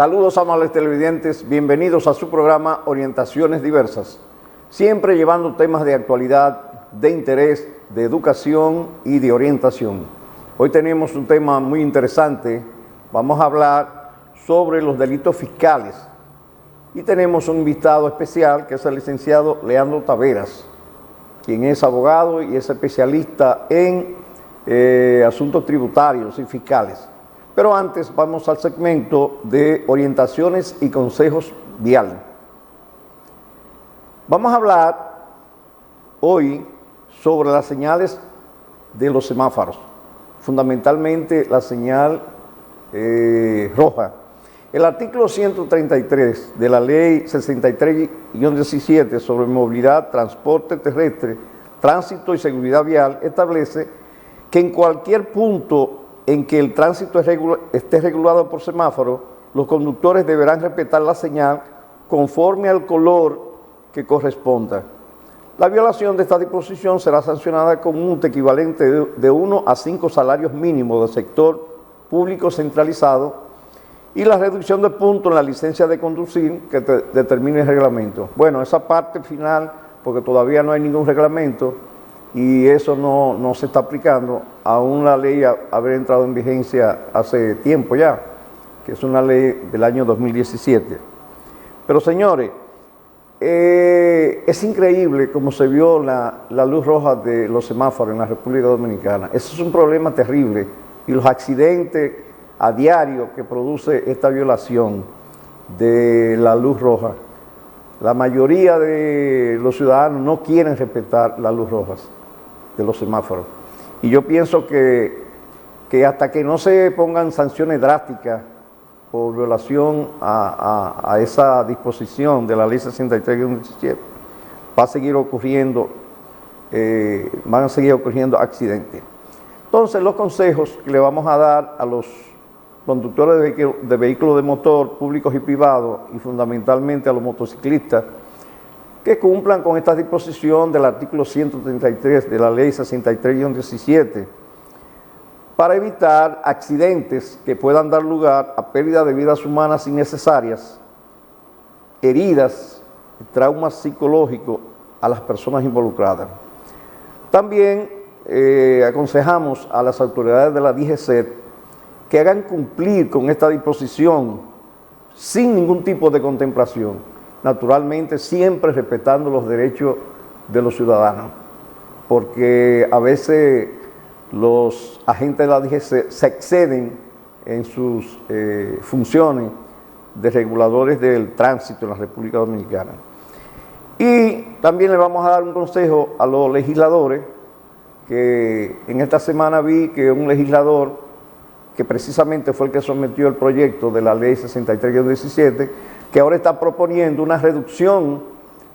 Saludos, amables televidentes, bienvenidos a su programa Orientaciones Diversas, siempre llevando temas de actualidad, de interés, de educación y de orientación. Hoy tenemos un tema muy interesante, vamos a hablar sobre los delitos fiscales y tenemos un invitado especial que es el licenciado Leandro Taveras, quien es abogado y es especialista en asuntos tributarios y fiscales. Pero antes vamos al segmento de orientaciones y consejos viales. Vamos a hablar hoy sobre las señales de los semáforos, fundamentalmente la señal roja. El artículo 133 de la Ley 63-17 sobre movilidad, transporte terrestre, tránsito y seguridad vial establece que en cualquier punto en que el tránsito esté regulado por semáforo, los conductores deberán respetar la señal conforme al color que corresponda. La violación de esta disposición será sancionada con un multa equivalente de 1 a 5 salarios mínimos del sector público centralizado y la reducción de puntos en la licencia de conducir que determine el reglamento. Bueno, esa parte final, porque todavía no hay ningún reglamento, y eso no se está aplicando, aún la ley haber entrado en vigencia hace tiempo ya, que es una ley del año 2017. Pero señores, es increíble cómo se vio la luz roja de los semáforos en la República Dominicana. Eso es un problema terrible, y los accidentes a diario que produce esta violación de la luz roja, la mayoría de los ciudadanos no quieren respetar las luces rojas de los semáforos. Y yo pienso que hasta que no se pongan sanciones drásticas por violación a esa disposición de la Ley 63-17, van a seguir ocurriendo accidentes. Entonces, los consejos que le vamos a dar a los conductores de vehículos de motor públicos y privados, y fundamentalmente a los motociclistas, que cumplan con esta disposición del artículo 133 de la Ley 63-17 para evitar accidentes que puedan dar lugar a pérdida de vidas humanas innecesarias, heridas, traumas psicológicos a las personas involucradas. También aconsejamos a las autoridades de la DGCET que hagan cumplir con esta disposición sin ningún tipo de contemplación, naturalmente siempre respetando los derechos de los ciudadanos, porque a veces los agentes de la DGC se exceden en sus funciones de reguladores del tránsito en la República Dominicana. Y también le vamos a dar un consejo a los legisladores, que en esta semana vi que un legislador, que precisamente fue el que sometió el proyecto de la Ley 63-17, que ahora está proponiendo una reducción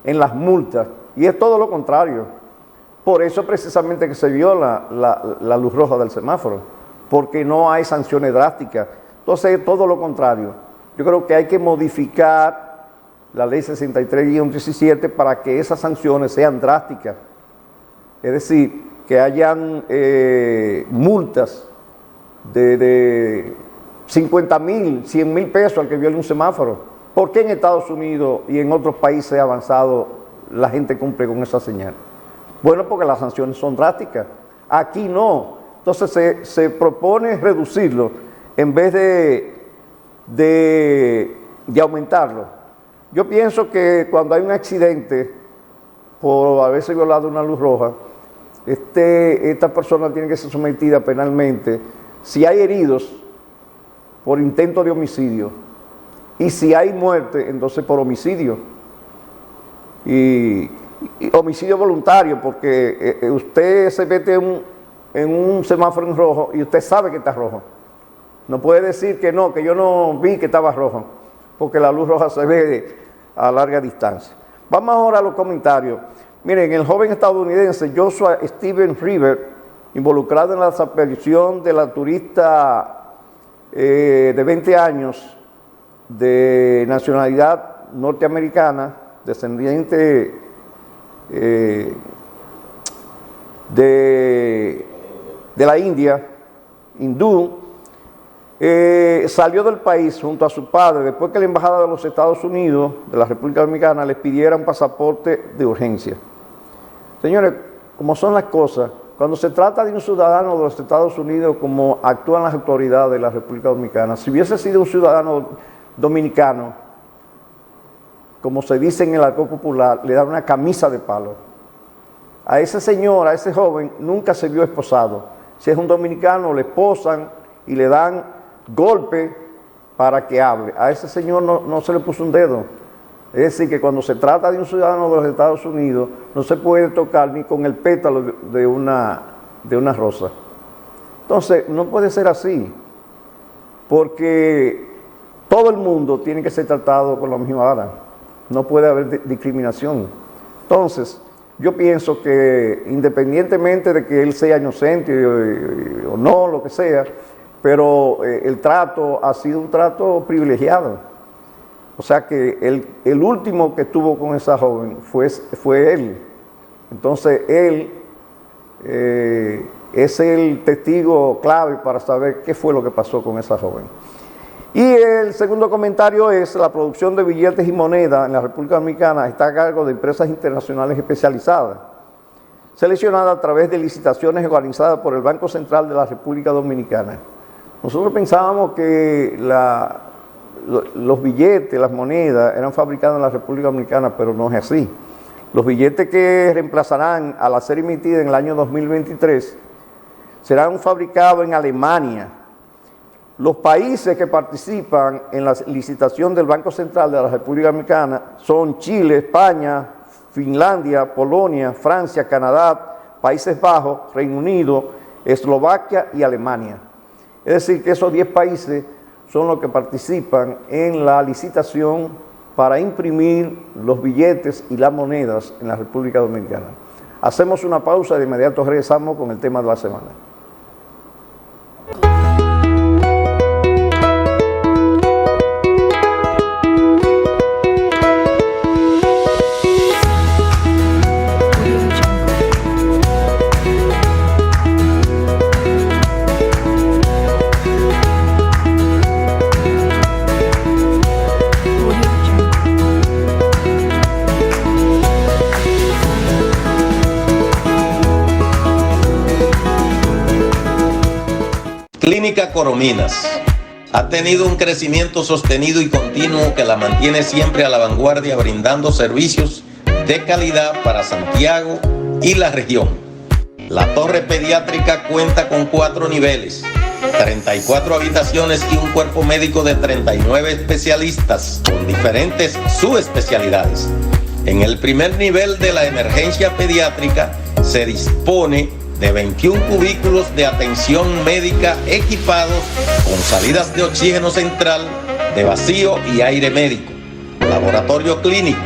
en las multas, y es todo lo contrario. Por eso precisamente que se vio la luz roja del semáforo, porque no hay sanciones drásticas. Entonces es todo lo contrario. Yo creo que hay que modificar la Ley 63-17 para que esas sanciones sean drásticas. Es decir, que hayan multas de 50,000, 100,000 pesos al que viole un semáforo. ¿Por qué en Estados Unidos y en otros países avanzados la gente cumple con esa señal? Bueno, porque las sanciones son drásticas. Aquí no. Entonces se propone reducirlo en vez de aumentarlo. Yo pienso que cuando hay un accidente por haberse violado una luz roja, esta persona tiene que ser sometida penalmente. Si hay heridos, por intento de homicidio. Y si hay muerte, entonces por homicidio. Y homicidio voluntario, porque usted se mete en un semáforo en rojo y usted sabe que está rojo. No puede decir que no, que yo no vi que estaba rojo, porque la luz roja se ve a larga distancia. Vamos ahora a los comentarios. Miren, el joven estadounidense Joshua Steven River, involucrado en la desaparición de la turista de 20 años, de nacionalidad norteamericana, descendiente de la India, hindú, salió del país junto a su padre después que la Embajada de los Estados Unidos, de la República Dominicana, les pidiera un pasaporte de urgencia. Señores, como son las cosas, cuando se trata de un ciudadano de los Estados Unidos, como actúan las autoridades de la República Dominicana, si hubiese sido un ciudadano dominicano, como se dice en el argot popular, le dan una camisa de palo. A ese señor, a ese joven, nunca se vio esposado. Si es un dominicano, le esposan y le dan golpe para que hable. A ese señor no se le puso un dedo. Es decir, que cuando se trata de un ciudadano de los Estados Unidos, no se puede tocar ni con el pétalo de una rosa. Entonces, no puede ser así, porque todo el mundo tiene que ser tratado con la misma vara. No puede haber discriminación. Entonces, yo pienso que independientemente de que él sea inocente o no, lo que sea, pero el trato ha sido un trato privilegiado. O sea que el último que estuvo con esa joven fue él. Entonces él es el testigo clave para saber qué fue lo que pasó con esa joven. Y el segundo comentario es: la producción de billetes y monedas en la República Dominicana está a cargo de empresas internacionales especializadas, seleccionadas a través de licitaciones organizadas por el Banco Central de la República Dominicana. Nosotros pensábamos que los billetes, las monedas, eran fabricados en la República Dominicana, pero no es así. Los billetes que reemplazarán a la ser emitida en el año 2023 serán fabricados en Alemania. Los países que participan en la licitación del Banco Central de la República Dominicana son Chile, España, Finlandia, Polonia, Francia, Canadá, Países Bajos, Reino Unido, Eslovaquia y Alemania. Es decir, que esos 10 países son los que participan en la licitación para imprimir los billetes y las monedas en la República Dominicana. Hacemos una pausa y de inmediato regresamos con el tema de la semana. Clínica Corominas ha tenido un crecimiento sostenido y continuo que la mantiene siempre a la vanguardia, brindando servicios de calidad para Santiago y la región. La torre pediátrica cuenta con 4 niveles, 34 habitaciones y un cuerpo médico de 39 especialistas con diferentes subespecialidades. En el primer nivel de la emergencia pediátrica se dispone de 21 cubículos de atención médica equipados con salidas de oxígeno central, de vacío y aire médico, laboratorio clínico,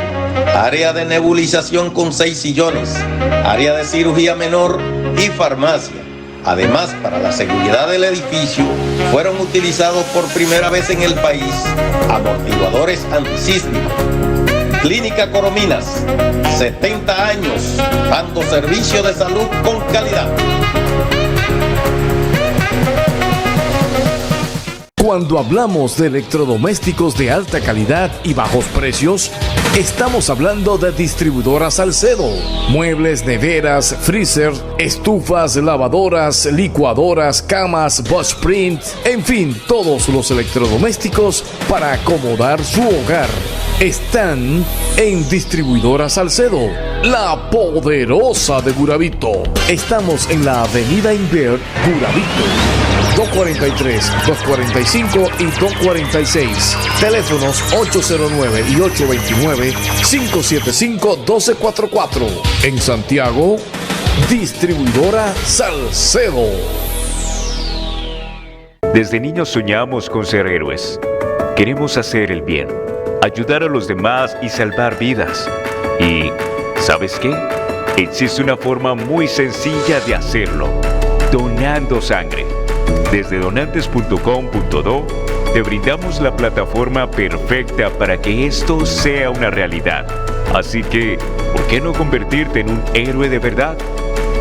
área de nebulización con 6 sillones, área de cirugía menor y farmacia. Además, para la seguridad del edificio, fueron utilizados por primera vez en el país amortiguadores antisísmicos. Clínica Corominas, 70 años, dando servicio de salud con calidad. Cuando hablamos de electrodomésticos de alta calidad y bajos precios, estamos hablando de Distribuidora Salcedo. Muebles, neveras, freezer, estufas, lavadoras, licuadoras, camas, bushprint, en fin, todos los electrodomésticos para acomodar su hogar están en Distribuidora Salcedo, la poderosa de Burabito. Estamos en la avenida Inver, Burabito. 243, 245 y 246. Teléfonos 809 y 829-575-1244. En Santiago, Distribuidora Salcedo. Desde niños soñamos con ser héroes. Queremos hacer el bien, ayudar a los demás y salvar vidas. Y, ¿sabes qué? Existe una forma muy sencilla de hacerlo: donando sangre. Desde donantes.com.do te brindamos la plataforma perfecta para que esto sea una realidad. Así que, ¿por qué no convertirte en un héroe de verdad?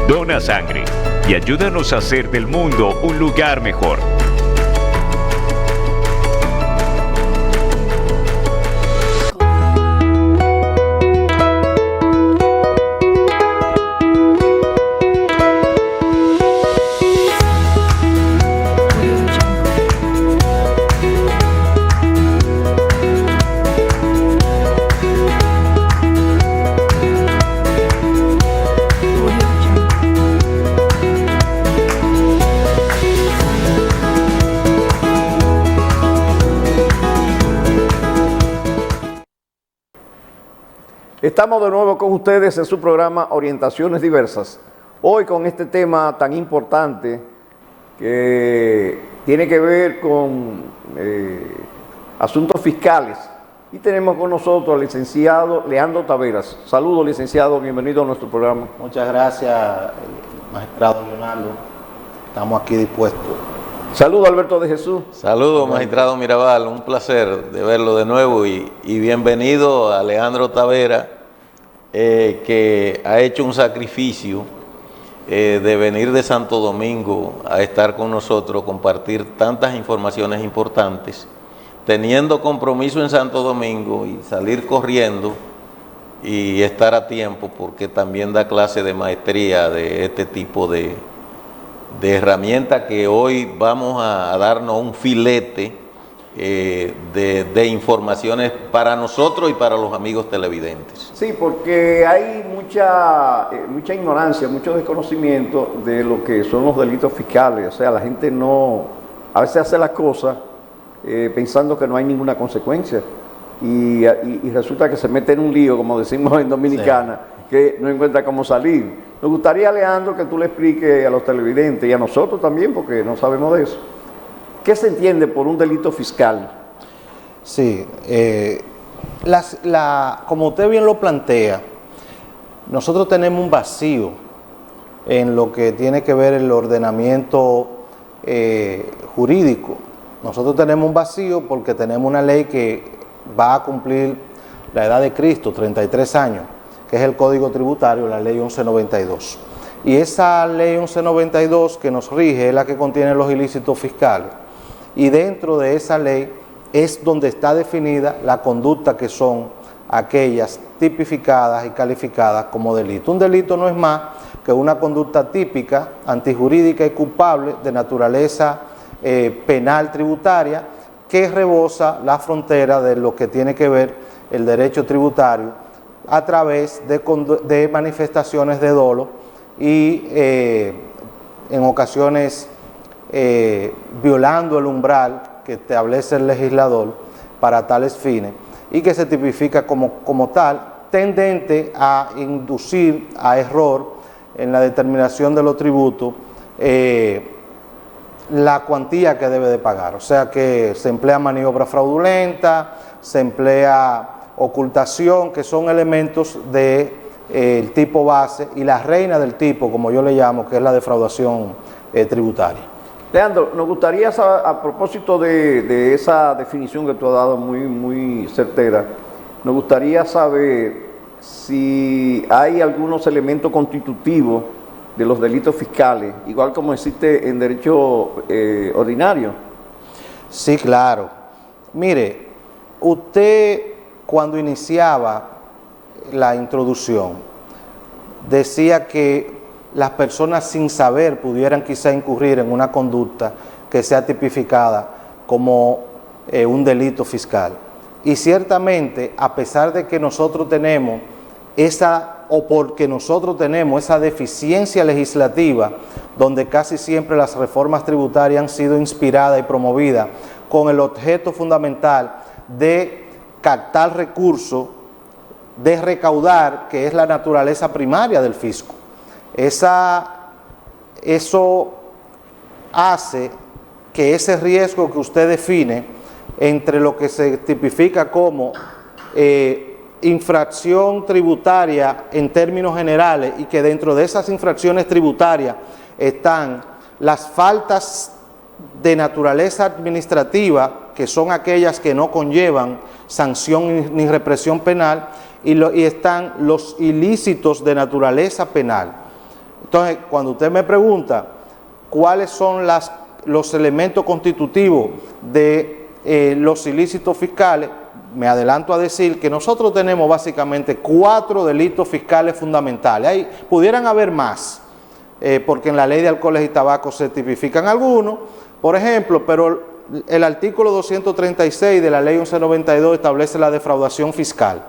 Dona sangre y ayúdanos a hacer del mundo un lugar mejor. Estamos de nuevo con ustedes en su programa Orientaciones Diversas. Hoy con este tema tan importante que tiene que ver con asuntos fiscales. Y tenemos con nosotros al licenciado Leandro Taveras. Saludos, licenciado, bienvenido a nuestro programa. Muchas gracias, magistrado Leonardo. Estamos aquí dispuestos. Saludos, Alberto de Jesús. Saludos, magistrado Mirabal, un placer de verlo de nuevo y bienvenido a Leandro Taveras, que ha hecho un sacrificio de venir de Santo Domingo a estar con nosotros, compartir tantas informaciones importantes, teniendo compromiso en Santo Domingo y salir corriendo y estar a tiempo, porque también da clase de maestría de este tipo de herramientas que hoy vamos a darnos un filete de informaciones para nosotros y para los amigos televidentes. Sí, porque hay mucha ignorancia, mucho desconocimiento de lo que son los delitos fiscales. O sea, la gente a veces hace las cosas pensando que no hay ninguna consecuencia y resulta que se mete en un lío, como decimos en Dominicana, sí, que no encuentra cómo salir. Nos gustaría, Leandro, que tú le expliques a los televidentes y a nosotros también, porque no sabemos de eso, ¿qué se entiende por un delito fiscal? Sí, como usted bien lo plantea, nosotros tenemos un vacío en lo que tiene que ver el ordenamiento jurídico. Nosotros tenemos un vacío porque tenemos una ley que va a cumplir la edad de Cristo, 33 años, que es el Código Tributario, la Ley 1192. Y esa Ley 1192 que nos rige es la que contiene los ilícitos fiscales. Y dentro de esa ley es donde está definida la conducta que son aquellas tipificadas y calificadas como delito. Un delito no es más que una conducta típica, antijurídica y culpable de naturaleza penal tributaria que rebosa la frontera de lo que tiene que ver el derecho tributario a través de manifestaciones de dolo y en ocasiones violando el umbral que establece el legislador para tales fines y que se tipifica como tal, tendente a inducir a error en la determinación de los tributos la cuantía que debe de pagar. O sea que se emplea maniobra fraudulenta, se emplea ocultación, que son elementos del tipo base, y la reina del tipo, como yo le llamo, que es la defraudación tributaria. Leandro, nos gustaría saber, a propósito de esa definición que tú has dado muy certera, nos gustaría saber si hay algunos elementos constitutivos de los delitos fiscales, igual como existe en derecho ordinario. Sí, claro. Mire, usted cuando iniciaba la introducción decía que las personas sin saber pudieran quizá incurrir en una conducta que sea tipificada como un delito fiscal. Y ciertamente, a pesar de que nosotros tenemos porque nosotros tenemos esa deficiencia legislativa, donde casi siempre las reformas tributarias han sido inspiradas y promovidas con el objeto fundamental de captar recursos, de recaudar, que es la naturaleza primaria del fisco. Eso hace que ese riesgo que usted define entre lo que se tipifica como infracción tributaria en términos generales, y que dentro de esas infracciones tributarias están las faltas de naturaleza administrativa, que son aquellas que no conllevan sanción ni represión penal, y están los ilícitos de naturaleza penal. Entonces, cuando usted me pregunta cuáles son los elementos constitutivos de los ilícitos fiscales, me adelanto a decir que nosotros tenemos básicamente 4 delitos fiscales fundamentales. Pudieran haber más, porque en la ley de alcoholes y tabaco se tipifican algunos, por ejemplo, pero el artículo 236 de la ley 1192 establece la defraudación fiscal.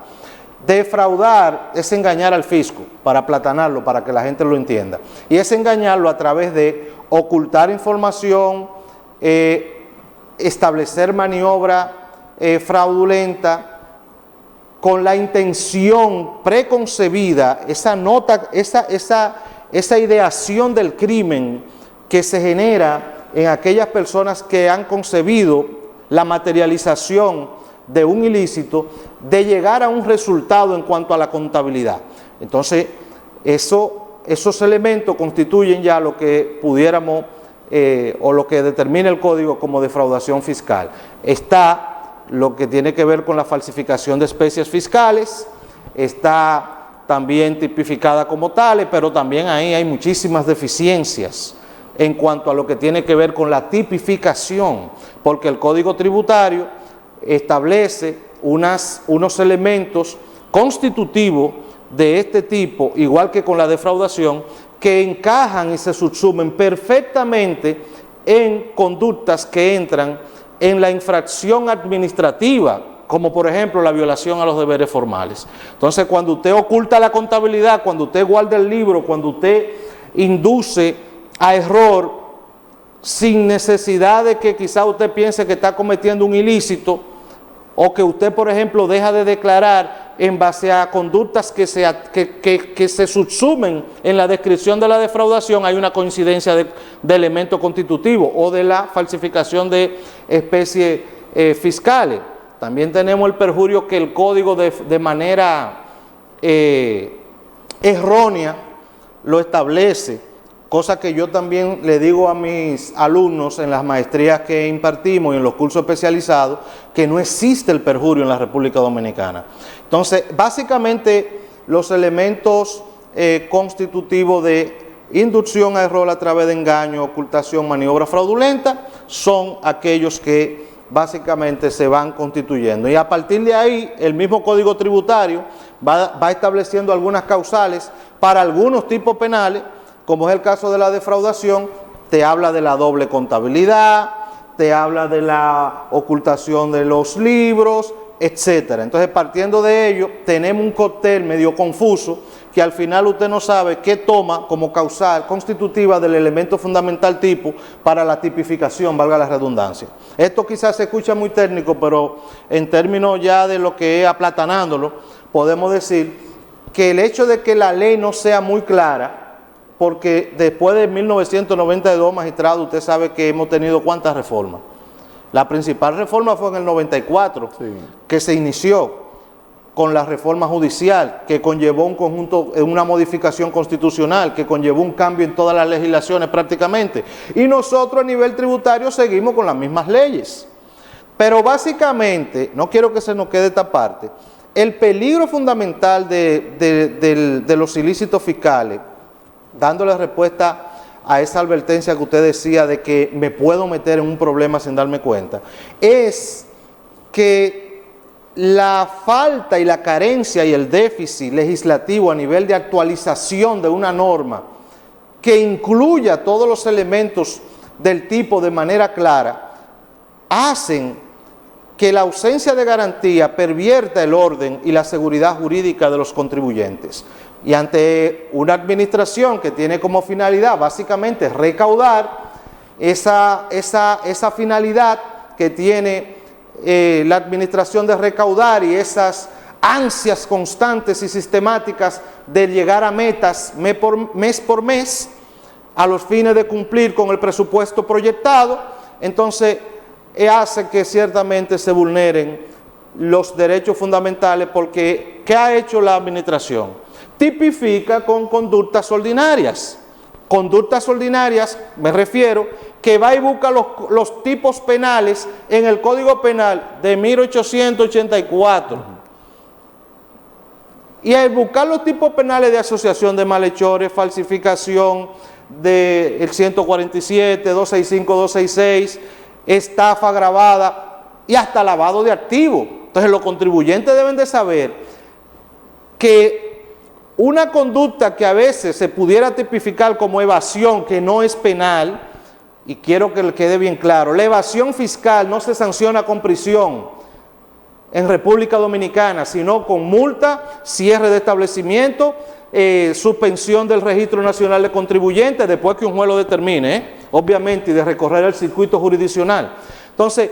Defraudar es engañar al fisco, para aplatanarlo, para que la gente lo entienda. Y es engañarlo a través de ocultar información, establecer maniobra fraudulenta, con la intención preconcebida, esa nota, esa ideación del crimen que se genera en aquellas personas que han concebido la materialización de un ilícito, de llegar a un resultado en cuanto a la contabilidad. Entonces, esos elementos constituyen ya lo que pudiéramos, o lo que determina el código como defraudación fiscal. Está lo que tiene que ver con la falsificación de especies fiscales, está también tipificada como tales, pero también ahí hay muchísimas deficiencias en cuanto a lo que tiene que ver con la tipificación, porque el Código Tributario establece unos elementos constitutivos de este tipo, igual que con la defraudación, que encajan y se subsumen perfectamente en conductas que entran en la infracción administrativa, como por ejemplo la violación a los deberes formales. Entonces, cuando usted oculta la contabilidad, cuando usted guarda el libro, cuando usted induce a error sin necesidad de que quizá usted piense que está cometiendo un ilícito, o que usted, por ejemplo, deja de declarar en base a conductas que se subsumen en la descripción de la defraudación, hay una coincidencia de elementos constitutivos o de la falsificación de especies fiscales. También tenemos el perjurio que el código de manera errónea lo establece, cosa que yo también le digo a mis alumnos en las maestrías que impartimos y en los cursos especializados, que no existe el perjurio en la República Dominicana. Entonces, básicamente, los elementos constitutivos de inducción a error a través de engaño, ocultación, maniobra fraudulenta, son aquellos que básicamente se van constituyendo. Y a partir de ahí, el mismo Código Tributario va estableciendo algunas causales para algunos tipos penales, como es el caso de la defraudación. Te habla de la doble contabilidad, te habla de la ocultación de los libros, etcétera. Entonces, partiendo de ello, tenemos un cóctel medio confuso que al final usted no sabe qué toma como causal constitutiva del elemento fundamental tipo para la tipificación, valga la redundancia. Esto quizás se escucha muy técnico, pero en términos ya de lo que es aplatanándolo, podemos decir que el hecho de que la ley no sea muy clara, porque después de 1992, magistrado, usted sabe que hemos tenido ¿cuántas reformas? La principal reforma fue en el 94, sí, que se inició con la reforma judicial, que conllevó un conjunto, una modificación constitucional, que conllevó un cambio en todas las legislaciones prácticamente. Y nosotros a nivel tributario seguimos con las mismas leyes. Pero básicamente, no quiero que se nos quede esta parte, el peligro fundamental de los ilícitos fiscales, dándole respuesta a esa advertencia que usted decía de que me puedo meter en un problema sin darme cuenta, es que la falta y la carencia y el déficit legislativo a nivel de actualización de una norma que incluya todos los elementos del tipo de manera clara, hacen que la ausencia de garantía pervierta el orden y la seguridad jurídica de los contribuyentes. Y ante una administración que tiene como finalidad básicamente recaudar, esa finalidad que tiene la administración de recaudar y esas ansias constantes y sistemáticas de llegar a metas mes por mes a los fines de cumplir con el presupuesto proyectado, entonces hace que ciertamente se vulneren los derechos fundamentales, porque ¿qué ha hecho la administración? Tipifica con conductas ordinarias. Conductas ordinarias, me refiero, que va y busca los tipos penales en el Código Penal de 1884. Y al buscar los tipos penales de asociación de malhechores, falsificación del 147, 265, 266, estafa agravada y hasta lavado de activos. Entonces los contribuyentes deben de saber que una conducta que a veces se pudiera tipificar como evasión, que no es penal, y quiero que le quede bien claro, la evasión fiscal no se sanciona con prisión en República Dominicana, sino con multa, cierre de establecimiento, suspensión del Registro Nacional de Contribuyentes, después que un juez lo determine, obviamente, y de recorrer el circuito jurisdiccional. Entonces,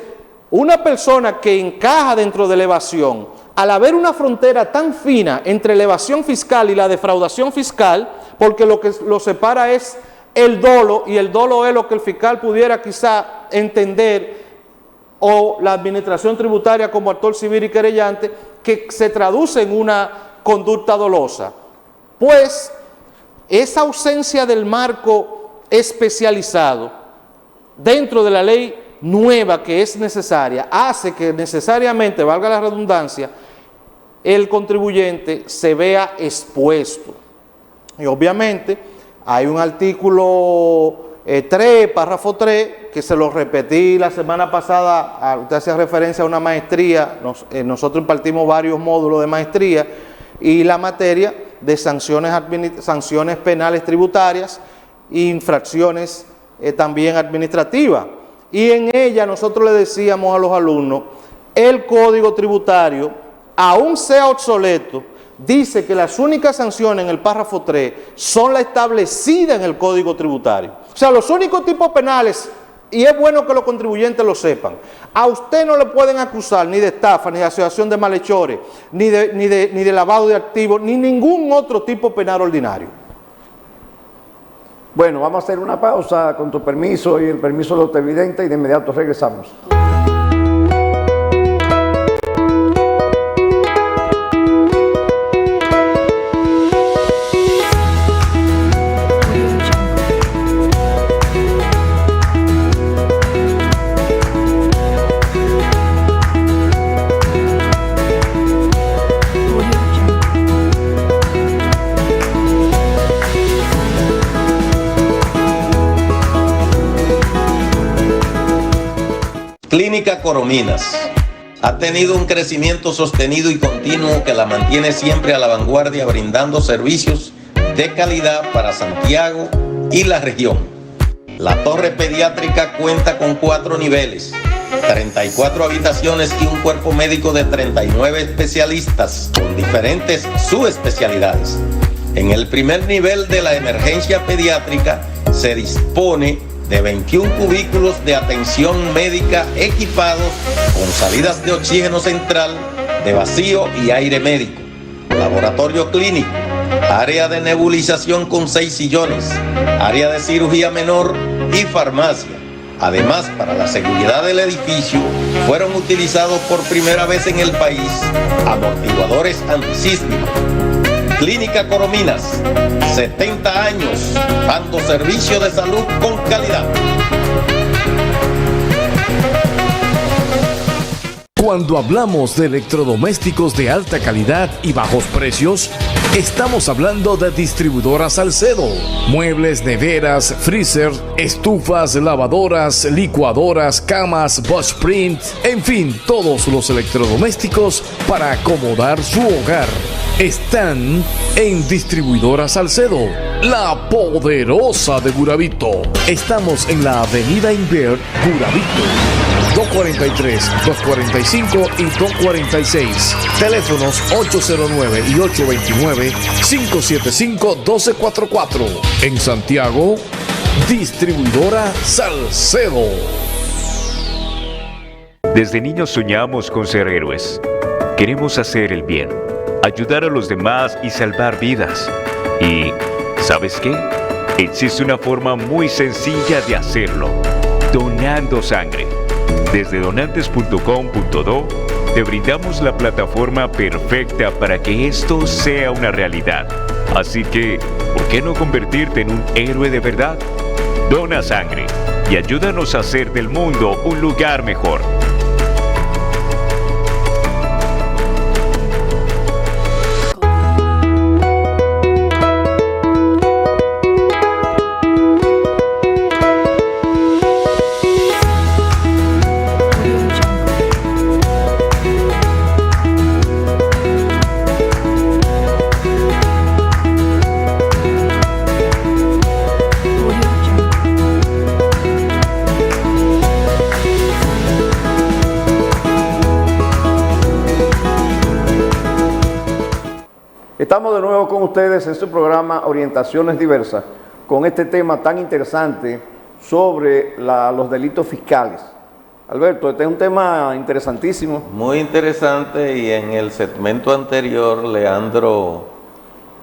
una persona que encaja dentro de la evasión, al haber una frontera tan fina entre la evasión fiscal y la defraudación fiscal, porque lo que lo separa es el dolo, y el dolo es lo que el fiscal pudiera quizá entender, o la administración tributaria como actor civil y querellante, que se traduce en una conducta dolosa. Pues esa ausencia del marco especializado dentro de la ley nueva que es necesaria, hace que necesariamente, valga la redundancia, el contribuyente se vea expuesto. Y obviamente hay un artículo 3, párrafo 3, que se lo repetí la semana pasada, usted hacía referencia a una maestría, nosotros impartimos varios módulos de maestría, y la materia de sanciones penales tributarias e infracciones también administrativas. Y en ella nosotros le decíamos a los alumnos, el Código Tributario, aún sea obsoleto, dice que las únicas sanciones en el párrafo 3 son las establecidas en el Código Tributario. O sea, los únicos tipos penales, y es bueno que los contribuyentes lo sepan, a usted no le pueden acusar ni de estafa, ni de asociación de malhechores, ni de lavado de activos, ni ningún otro tipo penal ordinario. Bueno, vamos a hacer una pausa con tu permiso y el permiso del televidente y de inmediato regresamos. Clínica Corominas ha tenido un crecimiento sostenido y continuo que la mantiene siempre a la vanguardia, brindando servicios de calidad para Santiago y la región. La torre pediátrica cuenta con 4 niveles, 34 habitaciones y un cuerpo médico de 39 especialistas con diferentes subespecialidades. En el primer nivel de la emergencia pediátrica se dispone de 21 cubículos de atención médica equipados con salidas de oxígeno central, de vacío y aire médico, laboratorio clínico, área de nebulización con 6 sillones, área de cirugía menor y farmacia. Además, para la seguridad del edificio, fueron utilizados por primera vez en el país amortiguadores antisísmicos. Clínica Corominas, 70 años, dando servicio de salud con calidad. Cuando hablamos de electrodomésticos de alta calidad y bajos precios, estamos hablando de Distribuidora Salcedo. Muebles, neveras, freezer, estufas, lavadoras, licuadoras, camas, Boschprint, en fin, todos los electrodomésticos para acomodar su hogar están en Distribuidora Salcedo, la poderosa de Burabito. Estamos en la avenida Inver, Burabito. 243, 245 y 246. Teléfonos 809 y 829-575-1244. En Santiago, Distribuidora Salcedo. Desde niños soñamos con ser héroes. Queremos hacer el bien, ayudar a los demás y salvar vidas. Y, ¿sabes qué? Existe una forma muy sencilla de hacerlo: donando sangre. Desde donantes.com.do te brindamos la plataforma perfecta para que esto sea una realidad. Así que, ¿por qué no convertirte en un héroe de verdad? Dona sangre y ayúdanos a hacer del mundo un lugar mejor. Estamos de nuevo con ustedes en su programa Orientaciones Diversas, con este tema tan interesante sobre los delitos fiscales. Alberto, este es un tema interesantísimo. Muy interesante, y en el segmento anterior Leandro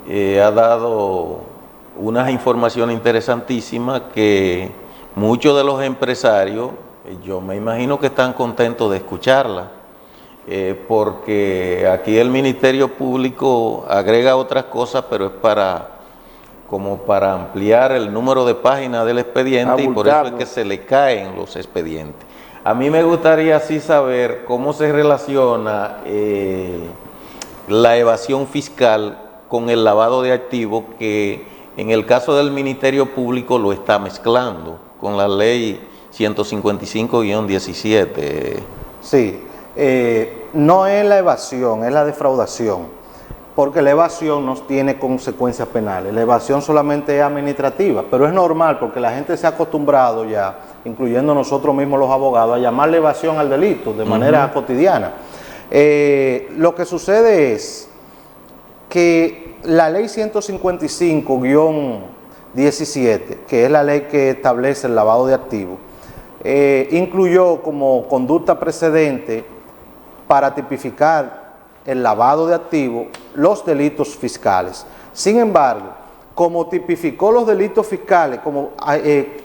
ha dado unas informaciones interesantísimas que muchos de los empresarios, yo me imagino que están contentos de escucharla, porque aquí el Ministerio Público agrega otras cosas, pero es como para ampliar el número de páginas del expediente, y por eso es que se le caen los expedientes. A mí me gustaría así saber cómo se relaciona la evasión fiscal con el lavado de activos, que en el caso del Ministerio Público lo está mezclando con la ley 155-17. Sí, no es la evasión, es la defraudación, porque la evasión no tiene consecuencias penales, la evasión solamente es administrativa, pero es normal porque la gente se ha acostumbrado ya, incluyendo nosotros mismos los abogados, a llamarle evasión al delito de manera cotidiana. Lo que sucede es que la ley 155-17, que es la ley que establece el lavado de activos, incluyó como conducta precedente para tipificar el lavado de activos los delitos fiscales. Sin embargo, como tipificó los delitos fiscales como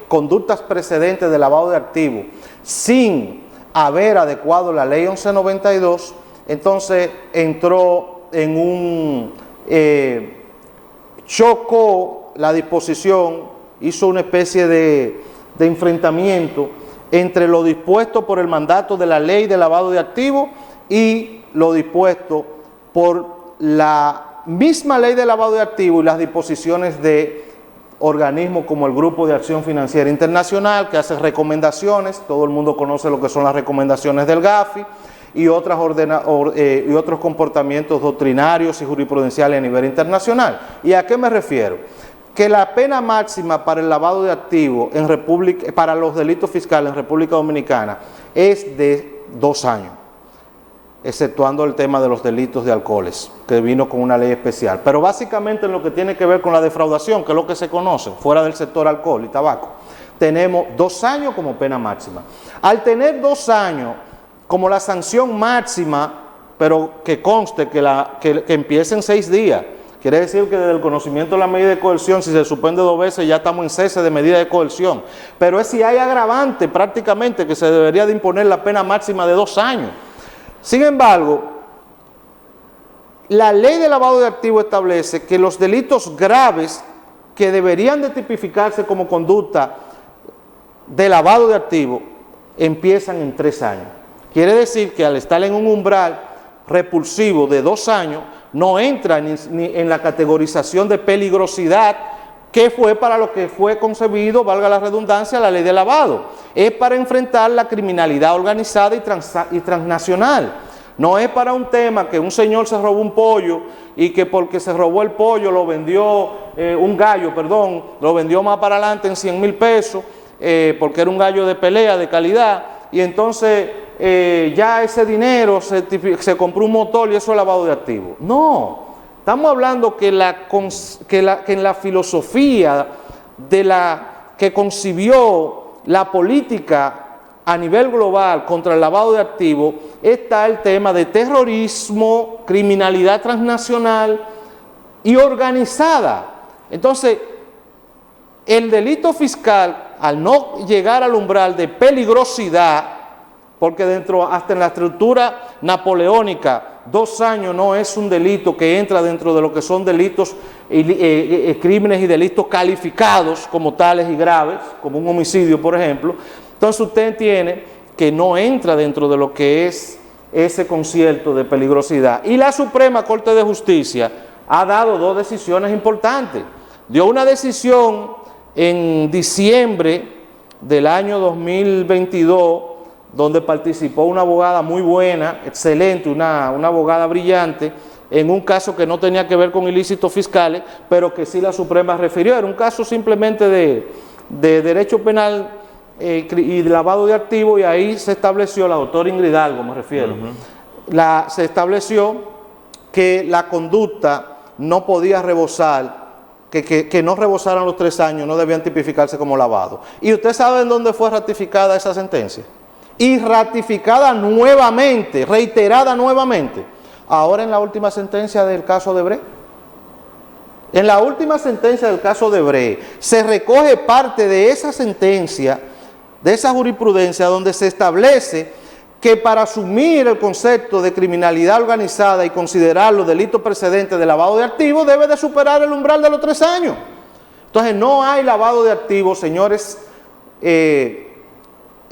conductas precedentes de lavado de activos sin haber adecuado la ley 1192, entonces entró en un chocó la disposición, hizo una especie de enfrentamiento entre lo dispuesto por el mandato de la ley de lavado de activos y lo dispuesto por la misma ley de lavado de activos y las disposiciones de organismos como el Grupo de Acción Financiera Internacional, que hace recomendaciones. Todo el mundo conoce lo que son las recomendaciones del GAFI y otros comportamientos doctrinarios y jurisprudenciales a nivel internacional. ¿Y a qué me refiero? Que la pena máxima para el lavado de activos para los delitos fiscales en República Dominicana es de 2 años, exceptuando el tema de los delitos de alcoholes, que vino con una ley especial. Pero básicamente en lo que tiene que ver con la defraudación, que es lo que se conoce, fuera del sector alcohol y tabaco, tenemos 2 años como pena máxima. Al tener 2 años como la sanción máxima, pero que conste que empiece en 6 días, quiere decir que desde el conocimiento de la medida de coerción, si se suspende 2 veces, ya estamos en cese de medida de coerción. Pero es si hay agravante prácticamente que se debería de imponer la pena máxima de 2 años. Sin embargo, la ley de lavado de activos establece que los delitos graves que deberían de tipificarse como conducta de lavado de activos empiezan en 3 años. Quiere decir que al estar en un umbral repulsivo de 2 años, no entra ni en la categorización de peligrosidad que fue para lo que fue concebido, valga la redundancia, la ley de lavado. Es para enfrentar la criminalidad organizada y transnacional. No es para un tema que un señor se robó un pollo y que porque se robó el pollo lo vendió, un gallo, perdón, lo vendió más para adelante en 100,000 pesos, porque era un gallo de pelea, de calidad, y entonces ya ese dinero se compró un motor y eso es lavado de activos. No, estamos hablando que en la filosofía que concibió la política a nivel global contra el lavado de activos está el tema de terrorismo, criminalidad transnacional y organizada. Entonces, el delito fiscal, al no llegar al umbral de peligrosidad, porque hasta en la estructura napoleónica, 2 años no es un delito que entra dentro de lo que son delitos, crímenes y delitos calificados como tales y graves, como un homicidio, por ejemplo. Entonces usted entiende que no entra dentro de lo que es ese concierto de peligrosidad. Y la Suprema Corte de Justicia ha dado 2 decisiones importantes. Dio una decisión en diciembre del año 2022, donde participó una abogada muy buena, excelente, una abogada brillante, en un caso que no tenía que ver con ilícitos fiscales, pero que sí la Suprema refirió. Era un caso simplemente de derecho penal y de lavado de activos, y ahí se estableció, la doctora Ingrid Algo me refiero, se estableció que la conducta no podía rebosar, que no rebosaran los 3 años, no debían tipificarse como lavado. ¿Y usted sabe en dónde fue ratificada esa sentencia? y ratificada nuevamente, reiterada nuevamente, ahora en la última sentencia del caso de Brecht. En la última sentencia del caso de Brecht se recoge parte de esa sentencia, de esa jurisprudencia, donde se establece que para asumir el concepto de criminalidad organizada y considerar los delitos precedentes de lavado de activos debe de superar el umbral de los 3 años. Entonces no hay lavado de activos, señores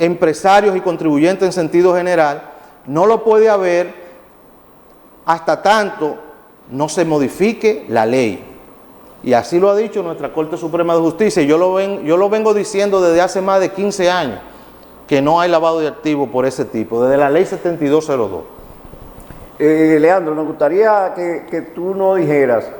empresarios y contribuyentes en sentido general, no lo puede haber hasta tanto no se modifique la ley. Y así lo ha dicho nuestra Corte Suprema de Justicia, y yo lo vengo diciendo desde hace más de 15 años, que no hay lavado de activos por ese tipo, desde la ley 7202. Leandro, nos gustaría que tú nos dijeras,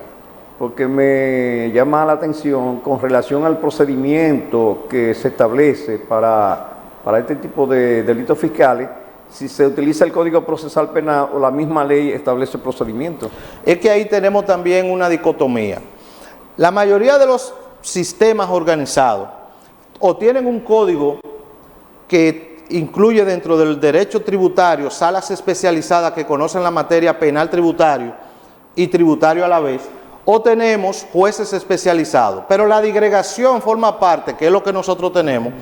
porque me llama la atención con relación al procedimiento que se establece para este tipo de delitos fiscales, si se utiliza el Código Procesal Penal o la misma ley establece procedimientos. Es que ahí tenemos también una dicotomía. La mayoría de los sistemas organizados o tienen un código que incluye dentro del derecho tributario salas especializadas que conocen la materia penal tributario y tributario a la vez, o tenemos jueces especializados. Pero la digregación forma parte, que es lo que nosotros tenemos,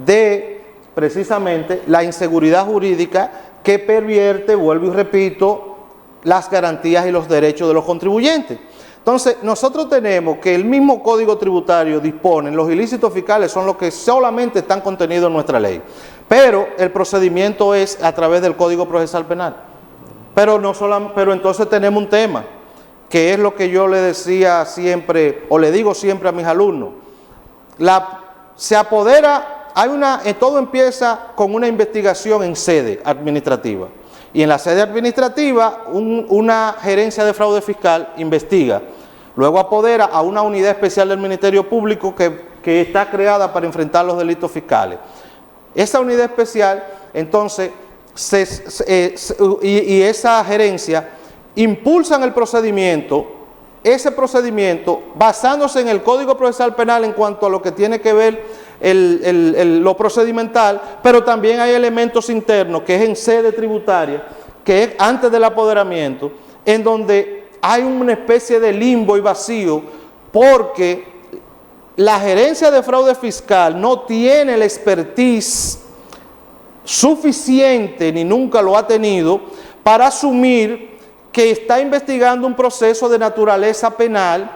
de precisamente la inseguridad jurídica que pervierte, vuelvo y repito, las garantías y los derechos de los contribuyentes. Entonces, nosotros tenemos que el mismo Código Tributario dispone, los ilícitos fiscales son los que solamente están contenidos en nuestra ley, pero el procedimiento es a través del Código Procesal Penal. Pero entonces tenemos un tema, que es lo que yo le decía siempre, o le digo siempre a mis alumnos, se apodera, todo empieza con una investigación en sede administrativa, y en la sede administrativa una gerencia de fraude fiscal investiga, luego apodera a una unidad especial del Ministerio Público que está creada para enfrentar los delitos fiscales. Esa unidad especial, entonces, y esa gerencia impulsan el procedimiento, ese procedimiento basándose en el Código Procesal Penal en cuanto a lo que tiene que ver lo procedimental, pero también hay elementos internos que es en sede tributaria, que es antes del apoderamiento, en donde hay una especie de limbo y vacío porque la gerencia de fraude fiscal no tiene el expertise suficiente, ni nunca lo ha tenido, para asumir que está investigando un proceso de naturaleza penal,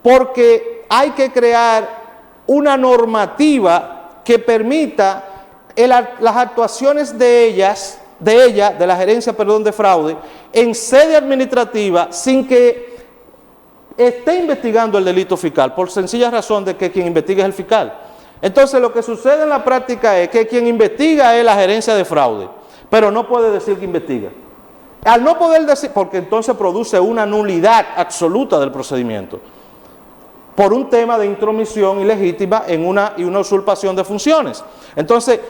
porque hay que crear una normativa que permita las actuaciones de la gerencia de fraude, en sede administrativa, sin que esté investigando el delito fiscal, por sencilla razón de que quien investiga es el fiscal. Entonces lo que sucede en la práctica es que quien investiga es la gerencia de fraude, pero no puede decir que investiga. Al no poder decir, porque entonces produce una nulidad absoluta del procedimiento, por un tema de intromisión ilegítima y una usurpación de funciones. Entonces,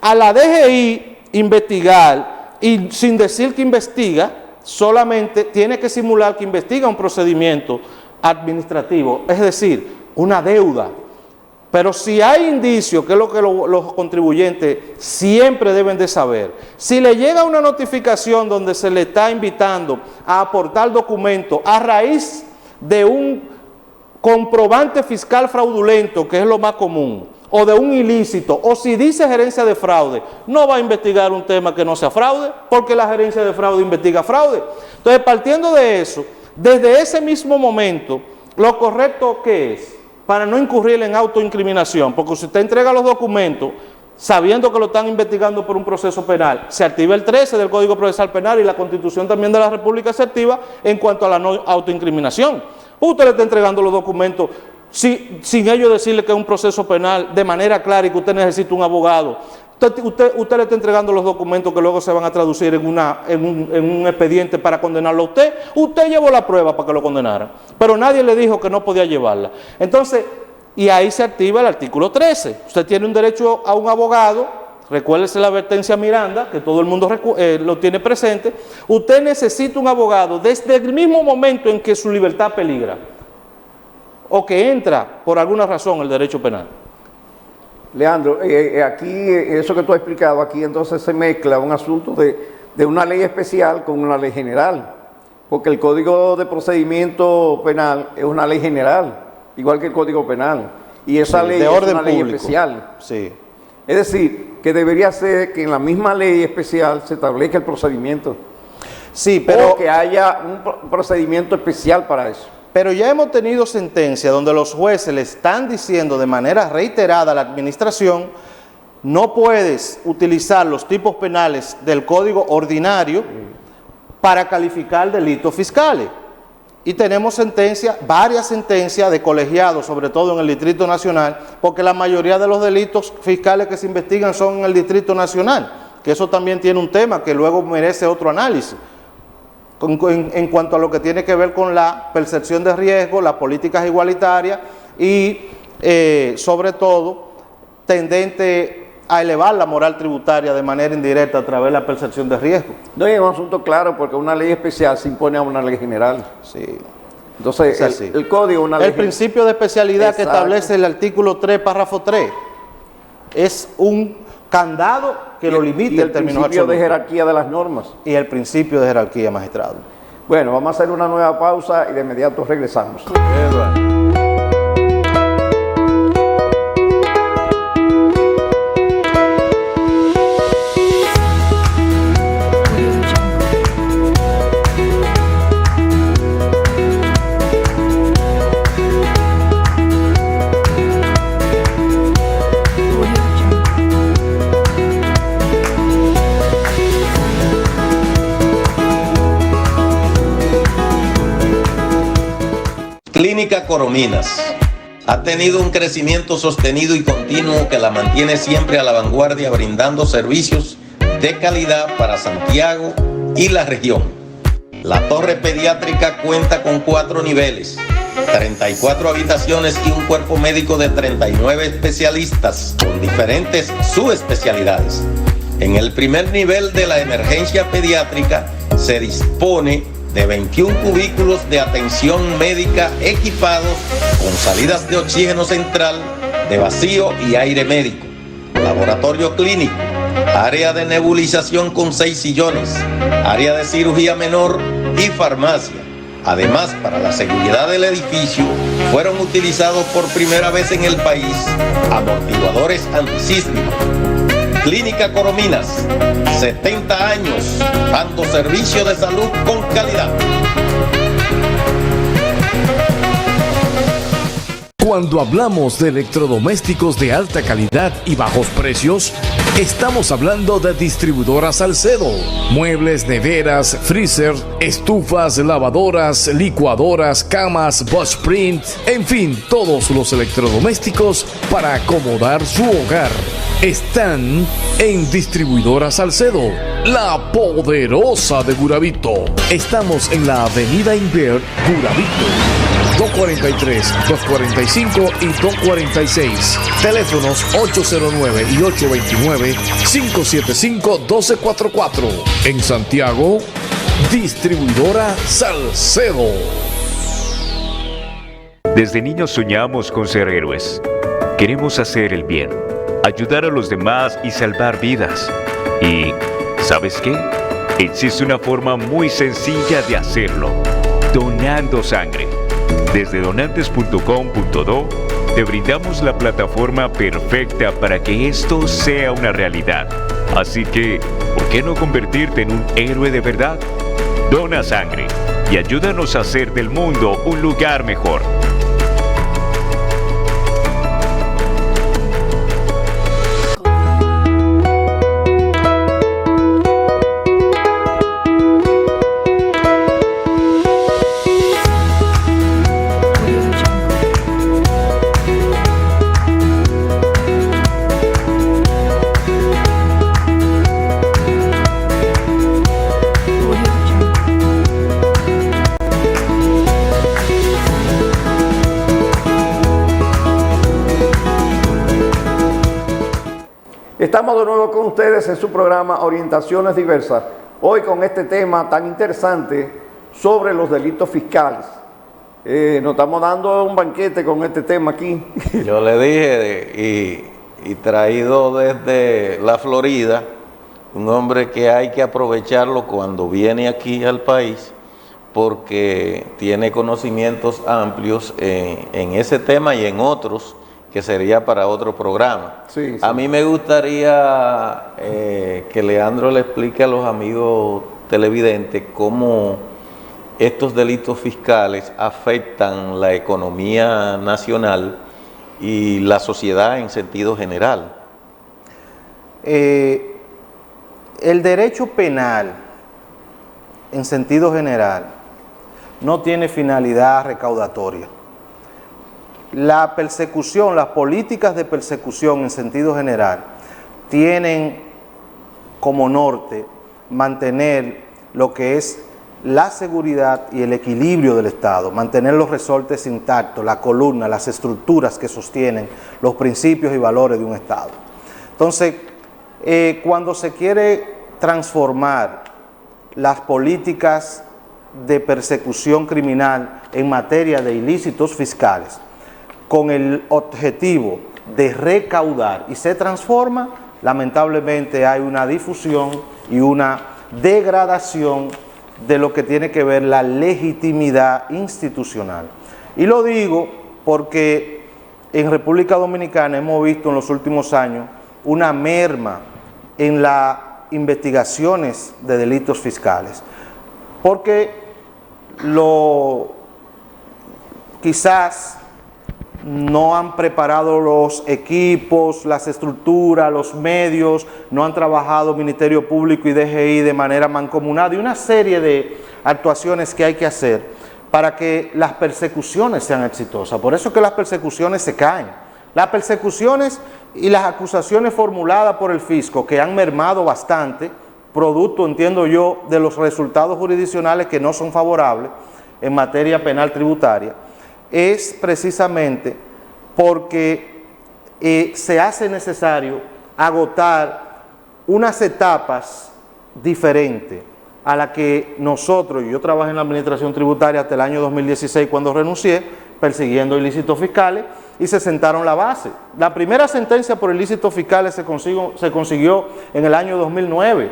a la DGI investigar, y sin decir que investiga, solamente tiene que simular que investiga un procedimiento administrativo, es decir, una deuda. Pero si hay indicios, que es lo que los contribuyentes siempre deben de saber, si le llega una notificación donde se le está invitando a aportar documentos a raíz de un comprobante fiscal fraudulento, que es lo más común, o de un ilícito, o si dice gerencia de fraude, no va a investigar un tema que no sea fraude, porque la gerencia de fraude investiga fraude. Entonces, partiendo de eso, desde ese mismo momento, lo correcto que es, para no incurrir en autoincriminación, porque si usted entrega los documentos sabiendo que lo están investigando por un proceso penal, se activa el 13 del Código Procesal Penal y la Constitución también de la República se activa en cuanto a la no autoincriminación. Usted le está entregando los documentos sin ellos decirle que es un proceso penal de manera clara y que usted necesita un abogado. Usted le está entregando los documentos que luego se van a traducir en un expediente para condenarlo a usted. Usted llevó la prueba para que lo condenaran, pero nadie le dijo que no podía llevarla. Entonces, y ahí se activa el artículo 13. Usted tiene un derecho a un abogado, recuérdese la advertencia Miranda, que todo el mundo lo tiene presente. Usted necesita un abogado desde el mismo momento en que su libertad peligra, o que entra por alguna razón el derecho penal. Leandro, aquí, eso que tú has explicado, aquí entonces se mezcla un asunto de una ley especial con una ley general, porque el Código de Procedimiento Penal es una ley general, igual que el Código Penal, y esa ley es una ley especial. Sí. Es decir, que debería ser que en la misma ley especial se establezca el procedimiento. Sí, pero... O que haya un procedimiento especial para eso. Pero ya hemos tenido sentencias donde los jueces le están diciendo de manera reiterada a la administración: no puedes utilizar los tipos penales del Código Ordinario para calificar delitos fiscales. Y tenemos varias sentencias de colegiados, sobre todo en el Distrito Nacional, porque la mayoría de los delitos fiscales que se investigan son en el Distrito Nacional, que eso también tiene un tema que luego merece otro análisis. En cuanto a lo que tiene que ver con la percepción de riesgo, las políticas igualitarias y sobre todo tendente a elevar la moral tributaria de manera indirecta a través de la percepción de riesgo. No, es un asunto claro porque una ley especial se impone a una ley general. Sí. Entonces el código, una ley. El principio de especialidad Exacto. que establece el artículo 3, párrafo 3, es un candado que lo limita en términos absolutos. Y el principio de jerarquía de las normas. Y el principio de jerarquía, magistrado. Bueno, vamos a hacer una nueva pausa y de inmediato regresamos. Clínica Corominas ha tenido un crecimiento sostenido y continuo que la mantiene siempre a la vanguardia, brindando servicios de calidad para Santiago y la región. La torre pediátrica cuenta con 4 niveles, 34 habitaciones y un cuerpo médico de 39 especialistas con diferentes subespecialidades. En el primer nivel de la emergencia pediátrica se dispone de 21 cubículos de atención médica equipados con salidas de oxígeno central, de vacío y aire médico, laboratorio clínico, área de nebulización con 6 sillones, área de cirugía menor y farmacia. Además, para la seguridad del edificio, fueron utilizados por primera vez en el país amortiguadores antisísmicos. Clínica Corominas, 70 años, dando servicio de salud con calidad. Cuando hablamos de electrodomésticos de alta calidad y bajos precios, estamos hablando de Distribuidora Salcedo. Muebles, neveras, freezer, estufas, lavadoras, licuadoras, camas, Buzzprint, en fin, todos los electrodomésticos para acomodar su hogar están en Distribuidora Salcedo, la poderosa de Guravito. Estamos en la avenida Inver, Guravito. 243, 245 y 246. Teléfonos 809 y 829-575-1244. En Santiago, Distribuidora Salcedo. Desde niños soñamos con ser héroes. Queremos hacer el bien, ayudar a los demás y salvar vidas. ¿Y sabes qué? Existe una forma muy sencilla de hacerlo: donando sangre. Desde donantes.com.do te brindamos la plataforma perfecta para que esto sea una realidad. Así que, ¿por qué no convertirte en un héroe de verdad? Dona sangre y ayúdanos a hacer del mundo un lugar mejor. Estamos de nuevo con ustedes en su programa Orientaciones Diversas, hoy con este tema tan interesante sobre los delitos fiscales. Nos estamos dando un banquete con este tema aquí. Yo le dije, y y traído desde la Florida, un hombre que hay que aprovecharlo cuando viene aquí al país, porque tiene conocimientos amplios en ese tema y en otros, que sería para otro programa. Sí, sí. A mí me gustaría que Leandro le explique a los amigos televidentes cómo estos delitos fiscales afectan la economía nacional y la sociedad en sentido general. El derecho penal, en sentido general, no tiene finalidad recaudatoria. La persecución, las políticas de persecución en sentido general, tienen como norte mantener lo que es la seguridad y el equilibrio del Estado, mantener los resortes intactos, la columna, las estructuras que sostienen los principios y valores de un Estado. Entonces, cuando se quiere transformar las políticas de persecución criminal en materia de ilícitos fiscales con el objetivo de recaudar y se transforma, lamentablemente hay una difusión y una degradación de lo que tiene que ver la legitimidad institucional. Y lo digo porque en República Dominicana hemos visto en los últimos años una merma en las investigaciones de delitos fiscales, porque quizás no han preparado los equipos, las estructuras, los medios, no han trabajado Ministerio Público y DGI de manera mancomunada y una serie de actuaciones que hay que hacer para que las persecuciones sean exitosas. Por eso es que las persecuciones se caen. Las persecuciones y las acusaciones formuladas por el fisco, que han mermado bastante, producto, entiendo yo, de los resultados jurisdiccionales que no son favorables en materia penal tributaria, es precisamente porque se hace necesario agotar unas etapas diferentes a la que nosotros, yo trabajé en la administración tributaria hasta el año 2016 cuando renuncié, persiguiendo ilícitos fiscales, y se sentaron la base. La primera sentencia por ilícitos fiscales se consiguió en el año 2009,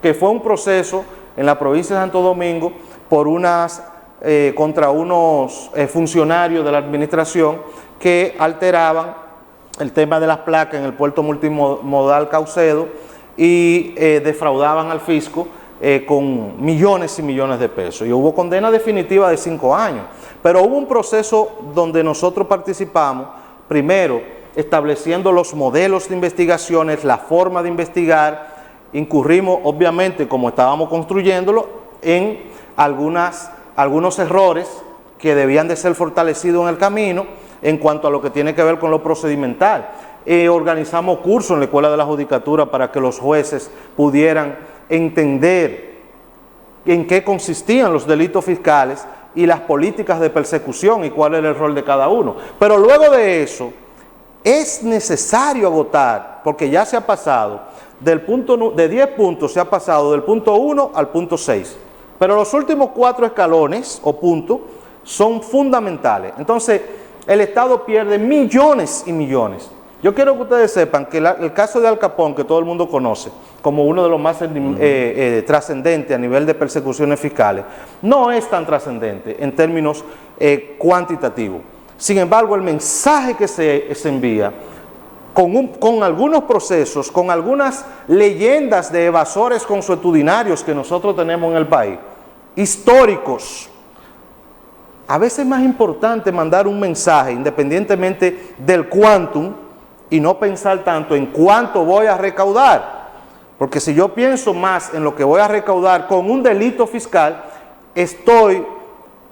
que fue un proceso en la provincia de Santo Domingo por contra unos funcionarios de la administración que alteraban el tema de las placas en el puerto multimodal Caucedo y defraudaban al fisco con millones y millones de pesos. Y hubo condena definitiva de 5 años. Pero hubo un proceso donde nosotros participamos, primero estableciendo los modelos de investigaciones, la forma de investigar. Incurrimos, obviamente, como estábamos construyéndolo, en algunos errores que debían de ser fortalecidos en el camino en cuanto a lo que tiene que ver con lo procedimental. Organizamos cursos en la Escuela de la Judicatura para que los jueces pudieran entender en qué consistían los delitos fiscales y las políticas de persecución y cuál era el rol de cada uno. Pero luego de eso, es necesario agotar, porque ya se ha pasado, de 10 puntos se ha pasado del punto 1 al punto 6. Pero los últimos 4 escalones o puntos son fundamentales. Entonces, el Estado pierde millones y millones. Yo quiero que ustedes sepan que el caso de Al Capone, que todo el mundo conoce como uno de los más trascendentes a nivel de persecuciones fiscales, no es tan trascendente en términos cuantitativos. Sin embargo, el mensaje que se envía con algunos procesos, con algunas leyendas de evasores consuetudinarios que nosotros tenemos en el país, históricos. A veces es más importante mandar un mensaje independientemente del quantum y no pensar tanto en cuánto voy a recaudar. Porque si yo pienso más en lo que voy a recaudar con un delito fiscal, estoy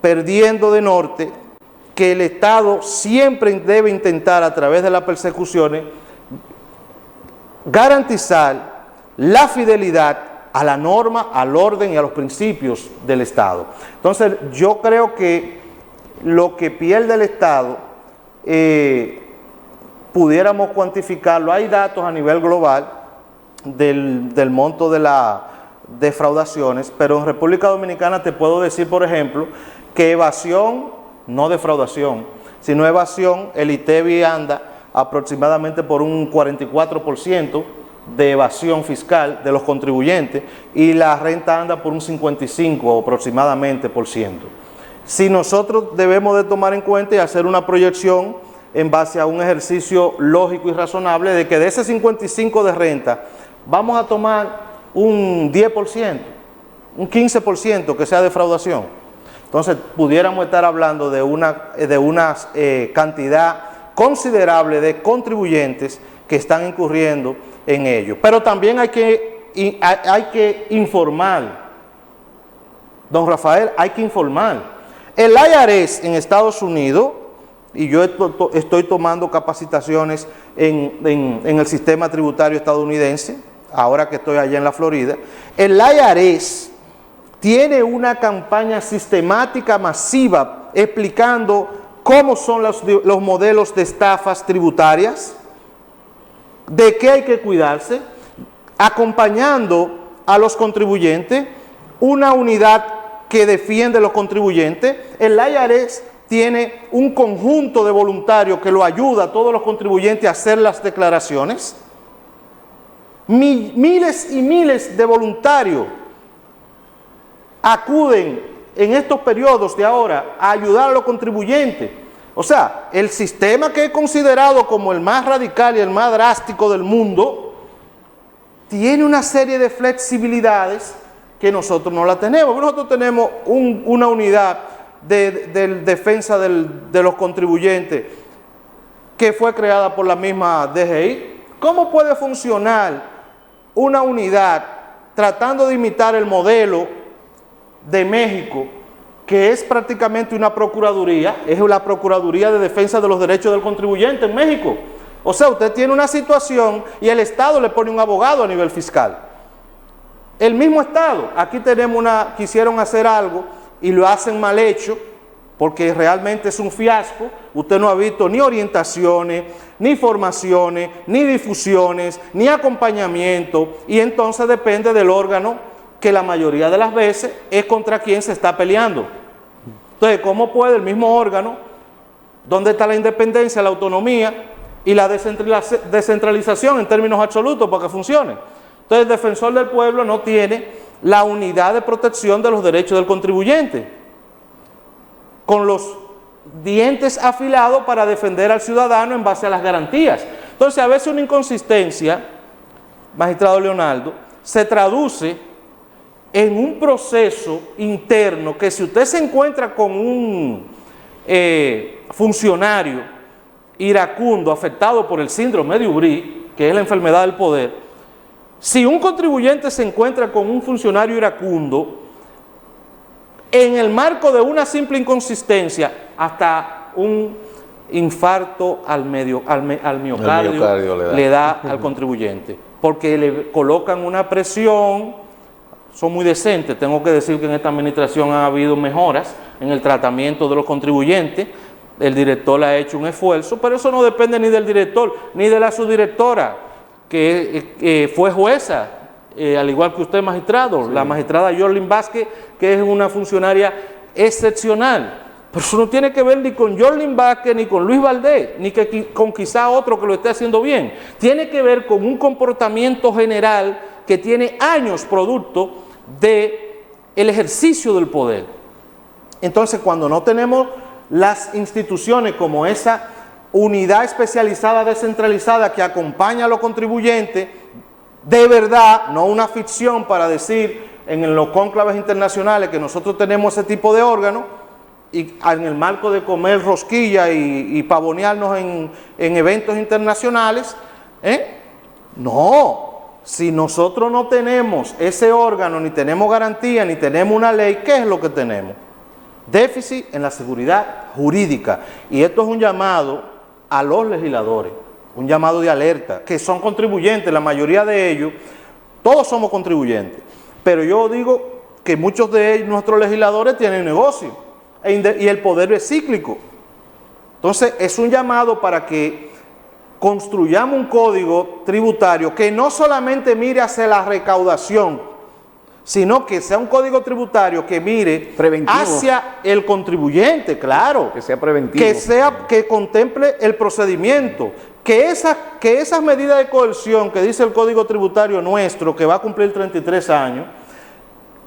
perdiendo de norte que el Estado siempre debe intentar, a través de las persecuciones, garantizar la fidelidad a la norma, al orden y a los principios del Estado. Entonces, yo creo que lo que pierde el Estado, pudiéramos cuantificarlo. Hay datos a nivel global del monto de las defraudaciones, pero en República Dominicana te puedo decir, por ejemplo, que evasión, no defraudación, sino evasión, el ITEVI anda aproximadamente por un 44% de evasión fiscal de los contribuyentes y la renta anda por un 55 aproximadamente por ciento. Si nosotros debemos de tomar en cuenta y hacer una proyección en base a un ejercicio lógico y razonable de que de ese 55 de renta vamos a tomar un 10%, un 15% que sea defraudación. Entonces pudiéramos estar hablando de una cantidad considerable de contribuyentes que están incurriendo en ello. Pero también hay que informar, don Rafael, hay que informar. El IRS en Estados Unidos, y yo estoy tomando capacitaciones en el sistema tributario estadounidense, ahora que estoy allá en la Florida, el IRS tiene una campaña sistemática masiva explicando cómo son los modelos de estafas tributarias, de qué hay que cuidarse, acompañando a los contribuyentes, una unidad que defiende a los contribuyentes. El IRS tiene un conjunto de voluntarios que lo ayuda a todos los contribuyentes a hacer las declaraciones. Miles y miles de voluntarios acuden en estos periodos de ahora a ayudar a los contribuyentes. O sea, el sistema que he considerado como el más radical y el más drástico del mundo tiene una serie de flexibilidades que nosotros no la tenemos. Nosotros tenemos una unidad de defensa de los contribuyentes que fue creada por la misma DGI. ¿Cómo puede funcionar una unidad tratando de imitar el modelo de México, que es prácticamente una procuraduría, es la Procuraduría de Defensa de los Derechos del Contribuyente en México? O sea, usted tiene una situación y el Estado le pone un abogado a nivel fiscal. El mismo Estado, aquí tenemos quisieron hacer algo y lo hacen mal hecho, porque realmente es un fiasco. Usted no ha visto ni orientaciones, ni formaciones, ni difusiones, ni acompañamiento, y entonces depende del órgano que la mayoría de las veces es contra quien se está peleando. Entonces, ¿cómo puede el mismo órgano, dónde está la independencia, la autonomía y la descentralización en términos absolutos para que funcione? Entonces, el defensor del pueblo no tiene la unidad de protección de los derechos del contribuyente, con los dientes afilados para defender al ciudadano en base a las garantías. Entonces, a veces una inconsistencia, magistrado Leonardo, se traduce en un proceso interno que, si usted se encuentra con un funcionario iracundo afectado por el síndrome de Ubrí, que es la enfermedad del poder, si un contribuyente se encuentra con un funcionario iracundo, en el marco de una simple inconsistencia, hasta un infarto al miocardio le da al contribuyente, porque le colocan una presión. Son muy decentes. Tengo que decir que en esta administración ha habido mejoras en el tratamiento de los contribuyentes. El director ha hecho un esfuerzo, pero eso no depende ni del director, ni de la subdirectora, que fue jueza, al igual que usted, magistrado, sí. La magistrada Yorlin Vázquez, que es una funcionaria excepcional. Pero eso no tiene que ver ni con Yorlin Vázquez, ni con Luis Valdés, ni con quizá otro que lo esté haciendo bien. Tiene que ver con un comportamiento general que tiene años producto del ejercicio del poder. Entonces, cuando no tenemos las instituciones como esa unidad especializada descentralizada que acompaña a los contribuyentes, de verdad, no una ficción para decir en los cónclaves internacionales que nosotros tenemos ese tipo de órganos, y en el marco de comer rosquilla y pavonearnos en eventos internacionales, no. Si nosotros no tenemos ese órgano, ni tenemos garantía, ni tenemos una ley, ¿qué es lo que tenemos? Déficit en la seguridad jurídica. Y esto es un llamado a los legisladores, un llamado de alerta, que son contribuyentes, la mayoría de ellos, todos somos contribuyentes. Pero yo digo que muchos de ellos, nuestros legisladores, tienen negocio, y el poder es cíclico. Entonces, es un llamado para que construyamos un código tributario que no solamente mire hacia la recaudación, sino que sea un código tributario que mire preventivo hacia el contribuyente, claro. Que sea preventivo. Que contemple el procedimiento, que esas medidas de coerción que dice el Código Tributario nuestro, que va a cumplir 33 años,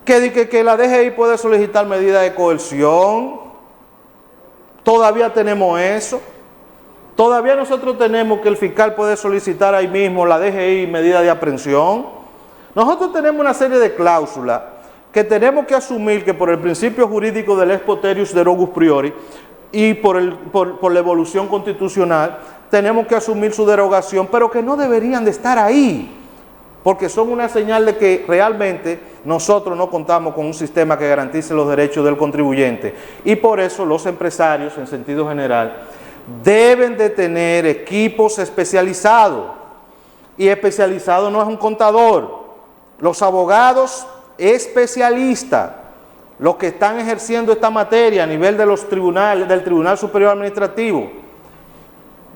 que la DGI puede solicitar medidas de coerción, todavía tenemos eso. Todavía nosotros tenemos que el fiscal puede solicitar ahí mismo la DGI medida de aprehensión. Nosotros tenemos una serie de cláusulas que tenemos que asumir que por el principio jurídico del ex poterius derogus priori y por la evolución constitucional tenemos que asumir su derogación, pero que no deberían de estar ahí, porque son una señal de que realmente nosotros no contamos con un sistema que garantice los derechos del contribuyente, y por eso los empresarios en sentido general deben de tener equipos especializados, y especializado no es un contador. Los abogados especialistas, los que están ejerciendo esta materia a nivel de los tribunales, del Tribunal Superior Administrativo.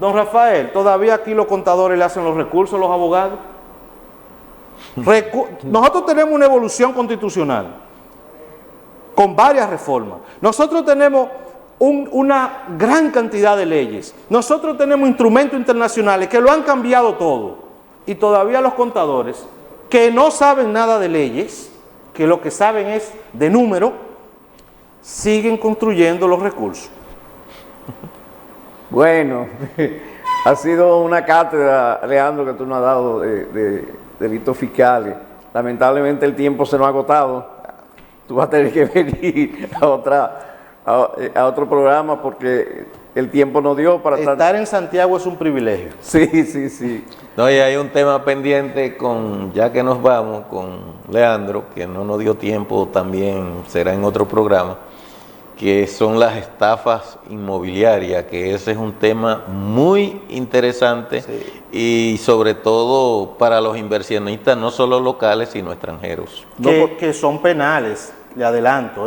Don Rafael, todavía aquí los contadores le hacen los recursos a los abogados. Nosotros tenemos una evolución constitucional con varias reformas. Nosotros tenemos una gran cantidad de leyes. Nosotros tenemos instrumentos internacionales que lo han cambiado todo. Y todavía los contadores, que no saben nada de leyes, que lo que saben es de número, siguen construyendo los recursos. Bueno, ha sido una cátedra, Leandro, que tú nos has dado de delitos fiscales. Lamentablemente el tiempo se nos ha agotado. Tú vas a tener que venir a otro programa porque el tiempo no dio para estar en Santiago es un privilegio. Sí. No, y hay un tema pendiente ya que nos vamos con Leandro, que no nos dio tiempo, también será en otro programa, que son las estafas inmobiliarias, que ese es un tema muy interesante, sí, y sobre todo para los inversionistas, no solo locales, sino extranjeros. Que son penales, le adelanto,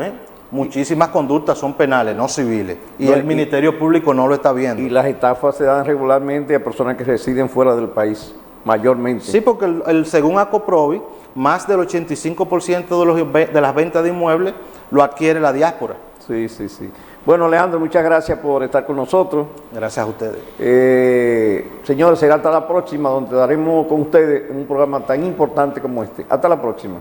muchísimas conductas son penales, no civiles, y el Ministerio Público no lo está viendo. Y las estafas se dan regularmente a personas que residen fuera del país, mayormente. Sí, porque según ACOPROVI, más del 85% de las ventas de inmuebles lo adquiere la diáspora. Sí. Bueno, Leandro, muchas gracias por estar con nosotros. Gracias a ustedes. Señores, será hasta la próxima, donde daremos con ustedes un programa tan importante como este. Hasta la próxima.